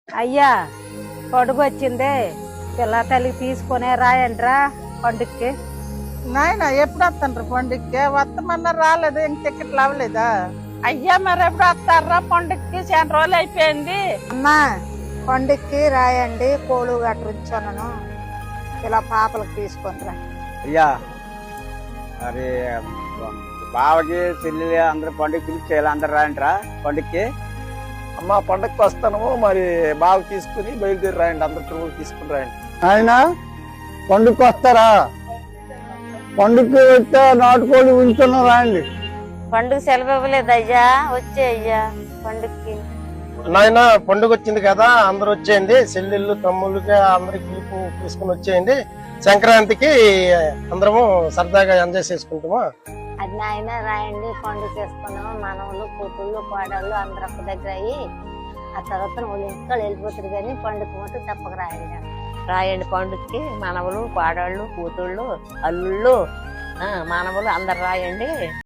అయ్యా పొడుగు వచ్చిందే పిల్ల తల్లికి తీసుకునే రాయండ్రా పండుగకి. నాయన ఎప్పుడు వస్తాను పండుగకి? వస్తామన్నా రాలేదు, ఇంక టికెట్లు అవ్వలేదా? అయ్యా మరి ఎప్పుడు వస్తారా పండుగకి? చాలా రోజులు అయిపోయింది. అమ్మా పండుగకి రాయండి, కోళ్ళు గట్ర ఉంచాను ఇలా పాపలకు తీసుకొని రా. అయ్యా మరి బావకి చెల్లి అందరు పండుగ పిలిచేయాలి, అందరు రాయండిరా పండుగకి. అమ్మ పండగకి వస్తాను, మరి బాగా తీసుకుని బయలుదేరి రాయండి, అందరు తిరుగు తీసుకుని రాయండి. ఆయన పండుగకి వస్తారా? పండుగకి వస్తే నాటుకోడి ఉంచున్నాం రాండి. పండుగ సెలవు ఇవ్వలేదు అయ్యా, వచ్చే అయ్యా పండుగకి. నాయన పండుగ వచ్చింది కదా, అందరు వచ్చేయండి, చెల్లెళ్ళు తమ్ముళ్ళకి అందరికి పిలుపు తీసుకుని వచ్చేయండి. సంక్రాంతికి అందరము సరదాగా ఎంజాయ్ చేసుకుంటామా. అది నాయన రాయండి, పండుగ చేసుకున్నాము. మనవలు కూతుళ్ళు కోడళ్ళు అందరు ఒక్క దగ్గర అయ్యి ఆ తర్వాత వాళ్ళు ఇంటికి వెళ్ళిపోతారు, కానీ పండుగ మటు తప్పక రాయండి. రాయండి పండుగకి, మనవలు కోడళ్ళు కూతుళ్ళు అల్లుళ్ళు మనవలు అందరు రాయండి.